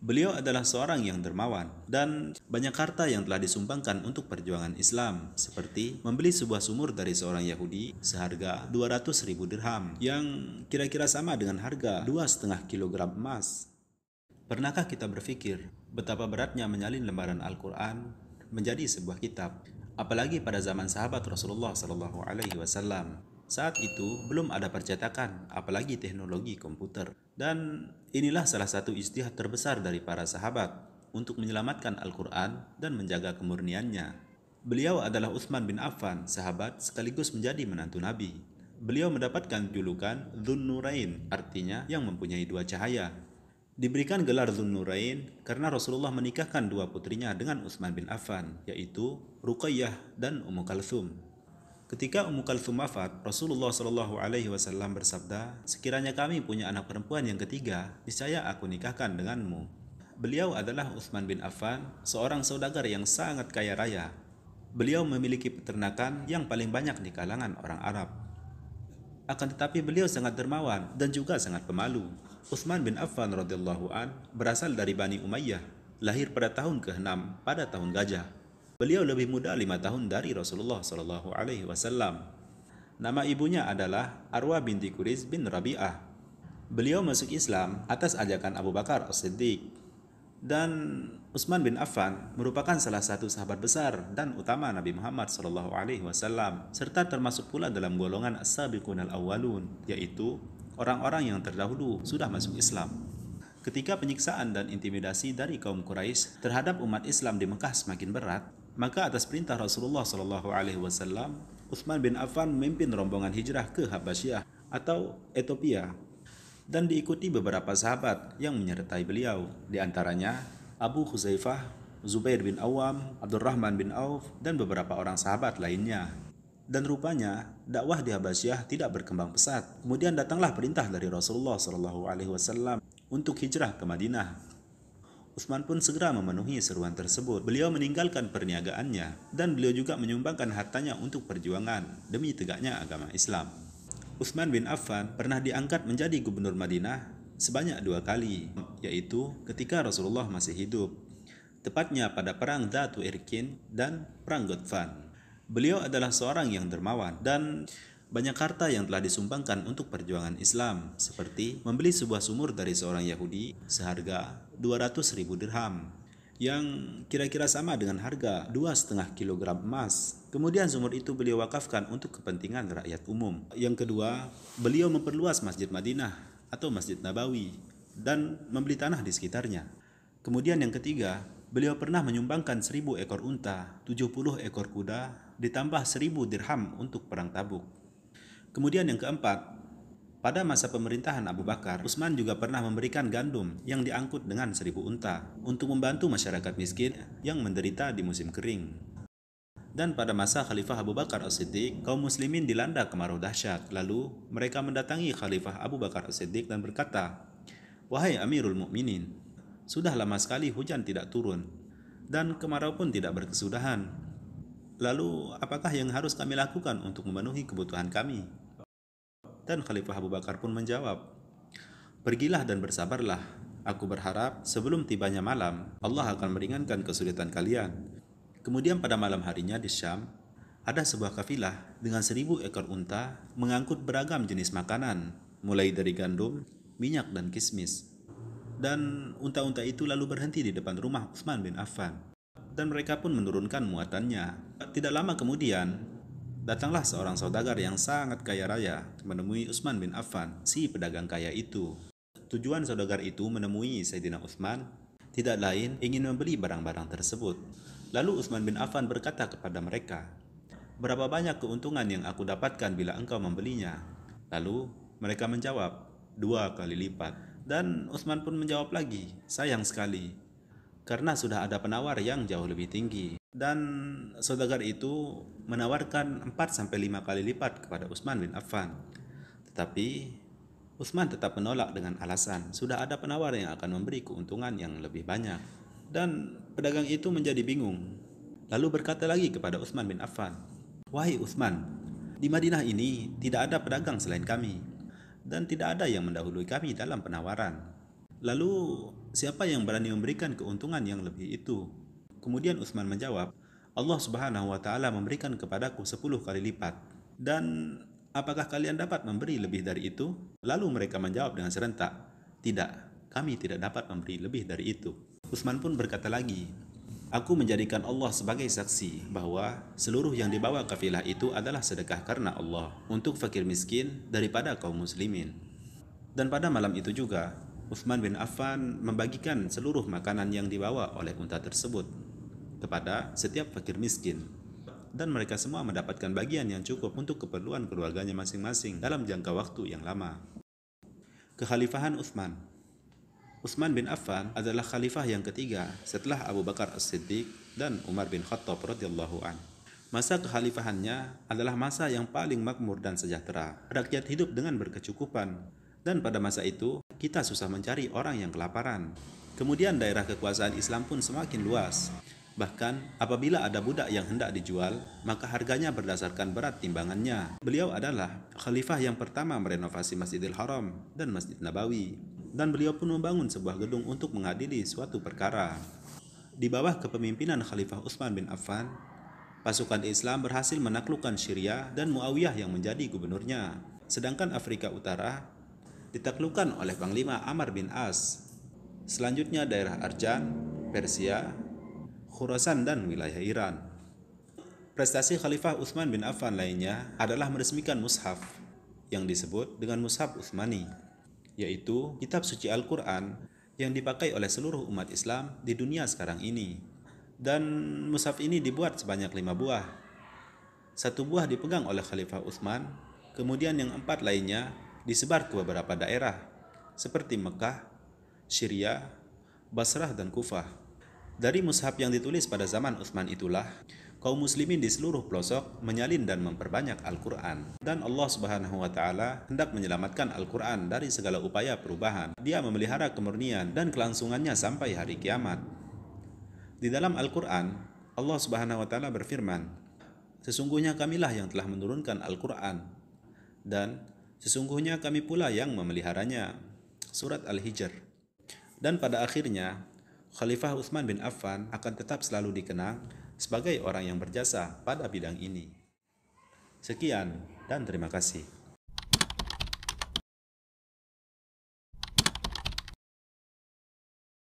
Beliau adalah seorang yang dermawan dan banyak harta yang telah disumbangkan untuk perjuangan Islam, seperti membeli sebuah sumur dari seorang Yahudi seharga 200.000 dirham yang kira-kira sama dengan harga 2,5 kilogram emas. Pernahkah kita berpikir betapa beratnya menyalin lembaran Al-Quran menjadi sebuah kitab, apalagi pada zaman sahabat Rasulullah SAW? Saat itu belum ada percetakan, apalagi teknologi komputer. Dan inilah salah satu ijtihad terbesar dari para sahabat untuk menyelamatkan Al-Quran dan menjaga kemurniannya. Beliau adalah Utsman bin Affan, sahabat sekaligus menjadi menantu Nabi. Beliau mendapatkan julukan Dzun Nurain, artinya yang mempunyai dua cahaya. Diberikan gelar Dzun Nurain karena Rasulullah menikahkan dua putrinya dengan Utsman bin Affan, yaitu Ruqayyah dan Ummu Kalsum. Ketika Ummu Kalsum wafat, Rasulullah SAW bersabda, "Sekiranya kami punya anak perempuan yang ketiga, niscaya aku nikahkan denganmu." Beliau adalah Utsman bin Affan, seorang saudagar yang sangat kaya raya. Beliau memiliki peternakan yang paling banyak di kalangan orang Arab. Akan tetapi beliau sangat dermawan dan juga sangat pemalu. Utsman bin Affan radhiyallahu an berasal dari Bani Umayyah, lahir pada tahun ke-6 pada tahun gajah. Beliau lebih muda 5 tahun dari Rasulullah SAW. Nama ibunya adalah Arwa binti Quraish bin Rabi'ah. Beliau masuk Islam atas ajakan Abu Bakar As-Siddiq. Dan Utsman bin Affan merupakan salah satu sahabat besar dan utama Nabi Muhammad SAW, serta termasuk pula dalam golongan as-sabiqun al-awwalun, yaitu orang-orang yang terdahulu sudah masuk Islam. Ketika penyiksaan dan intimidasi dari kaum Quraisy terhadap umat Islam di Mekah semakin berat, maka atas perintah Rasulullah SAW, Utsman bin Affan memimpin rombongan hijrah ke Habasyah atau Ethiopia dan diikuti beberapa sahabat yang menyertai beliau, di antaranya Abu Hudzaifah, Zubair bin Awam, Abdurrahman bin Auf, dan beberapa orang sahabat lainnya. Dan rupanya dakwah di Habasyah tidak berkembang pesat. Kemudian datanglah perintah dari Rasulullah SAW untuk hijrah ke Madinah. Utsman pun segera memenuhi seruan tersebut. Beliau meninggalkan perniagaannya dan beliau juga menyumbangkan hartanya untuk perjuangan demi tegaknya agama Islam. Utsman bin Affan pernah diangkat menjadi gubernur Madinah sebanyak 2 kali, yaitu ketika Rasulullah masih hidup, tepatnya pada perang Dzatu Irkin dan perang Ghatfan. Beliau adalah seorang yang dermawan dan banyak harta yang telah disumbangkan untuk perjuangan Islam, seperti membeli sebuah sumur dari seorang Yahudi seharga 200.000 dirham yang kira-kira sama dengan harga 2,5 kilogram emas. Kemudian sumur itu beliau wakafkan untuk kepentingan rakyat umum. Yang kedua, beliau memperluas Masjid Madinah atau Masjid Nabawi dan membeli tanah di sekitarnya. Kemudian yang ketiga, beliau pernah menyumbangkan 1.000 ekor unta, 70 ekor kuda, ditambah 1.000 dirham untuk perang Tabuk. Kemudian yang keempat, pada masa pemerintahan Abu Bakar, Utsman juga pernah memberikan gandum yang diangkut dengan 1.000 unta untuk membantu masyarakat miskin yang menderita di musim kering. Dan pada masa Khalifah Abu Bakar As-Siddiq, kaum muslimin dilanda kemarau dahsyat. Lalu mereka mendatangi Khalifah Abu Bakar As-Siddiq dan berkata, "Wahai Amirul Mukminin, sudah lama sekali hujan tidak turun dan kemarau pun tidak berkesudahan. Lalu apakah yang harus kami lakukan untuk memenuhi kebutuhan kami?" Dan Khalifah Abu Bakar pun menjawab, "Pergilah dan bersabarlah. Aku berharap sebelum tibanya malam, Allah akan meringankan kesulitan kalian." Kemudian pada malam harinya di Syam, ada sebuah kafilah dengan 1.000 ekor unta mengangkut beragam jenis makanan, mulai dari gandum, minyak, dan kismis. Dan unta-unta itu lalu berhenti di depan rumah Utsman bin Affan. Dan mereka pun menurunkan muatannya. Tidak lama kemudian, datanglah seorang saudagar yang sangat kaya raya menemui Utsman bin Affan, si pedagang kaya itu. Tujuan saudagar itu menemui Sayyidina Utsman tidak lain ingin membeli barang-barang tersebut. Lalu Utsman bin Affan berkata kepada mereka, "Berapa banyak keuntungan yang aku dapatkan bila engkau membelinya?" Lalu mereka menjawab, "2 kali lipat." Dan Utsman pun menjawab lagi, "Sayang sekali, karena sudah ada penawar yang jauh lebih tinggi." Dan saudagar itu menawarkan 4-5 kali lipat kepada Utsman bin Affan. Tetapi Utsman tetap menolak dengan alasan sudah ada penawar yang akan memberi keuntungan yang lebih banyak. Dan pedagang itu menjadi bingung. Lalu berkata lagi kepada Utsman bin Affan, "Wahai Utsman, di Madinah ini tidak ada pedagang selain kami dan tidak ada yang mendahului kami dalam penawaran. Lalu siapa yang berani memberikan keuntungan yang lebih itu? Kemudian Utsman menjawab, Allah Subhanahu wa taala memberikan kepadaku 10 kali lipat. Dan apakah kalian dapat memberi lebih dari itu? Lalu mereka menjawab dengan serentak, tidak, kami tidak dapat memberi lebih dari itu. Utsman pun berkata lagi, aku menjadikan Allah sebagai saksi bahwa seluruh yang dibawa kafilah itu adalah sedekah karena Allah untuk fakir miskin daripada kaum muslimin. Dan pada malam itu juga, Utsman bin Affan membagikan seluruh makanan yang dibawa oleh unta tersebut kepada setiap fakir miskin. Dan mereka semua mendapatkan bagian yang cukup untuk keperluan keluarganya masing-masing dalam jangka waktu yang lama. Kekhalifahan Utsman. Utsman bin Affan adalah khalifah yang ketiga setelah Abu Bakar As-Siddiq dan Umar bin Khattab radhiyallahu an. Masa kekhalifahannya adalah masa yang paling makmur dan sejahtera. Rakyat hidup dengan berkecukupan. Dan pada masa itu, kita susah mencari orang yang kelaparan. Kemudian daerah kekuasaan Islam pun semakin luas. Bahkan apabila ada budak yang hendak dijual, maka harganya berdasarkan berat timbangannya. Beliau adalah khalifah yang pertama merenovasi Masjidil Haram dan Masjid Nabawi. Dan beliau pun membangun sebuah gedung untuk mengadili suatu perkara. Di bawah kepemimpinan Khalifah Utsman bin Affan, pasukan Islam berhasil menaklukkan Syria dan Muawiyah yang menjadi gubernurnya. Sedangkan Afrika Utara ditaklukkan oleh Panglima Amr bin As. Selanjutnya daerah Arjan, Persia, Khurasan dan wilayah Iran. Prestasi Khalifah Utsman bin Affan lainnya adalah meresmikan mushaf yang disebut dengan Mushaf Utsmani, yaitu kitab suci Al-Quran yang dipakai oleh seluruh umat Islam di dunia sekarang ini. Dan mushaf ini dibuat sebanyak 5 buah. 1 buah dipegang oleh Khalifah Utsman, kemudian yang 4 lainnya disebar ke beberapa daerah seperti Mekah, Syria, Basrah, dan Kufah. Dari mushaf yang ditulis pada zaman Utsman itulah, kaum muslimin di seluruh pelosok menyalin dan memperbanyak Al-Quran. Dan Allah Subhanahu wa taala hendak menyelamatkan Al-Quran dari segala upaya perubahan. Dia memelihara kemurnian dan kelangsungannya sampai hari kiamat. Di dalam Al-Quran, Allah Subhanahu wa taala berfirman, sesungguhnya kamilah yang telah menurunkan Al-Quran, dan sesungguhnya kami pula yang memeliharanya. Surat Al-Hijr. Dan pada akhirnya, Khalifah Utsman bin Affan akan tetap selalu dikenang sebagai orang yang berjasa pada bidang ini. Sekian dan terima kasih.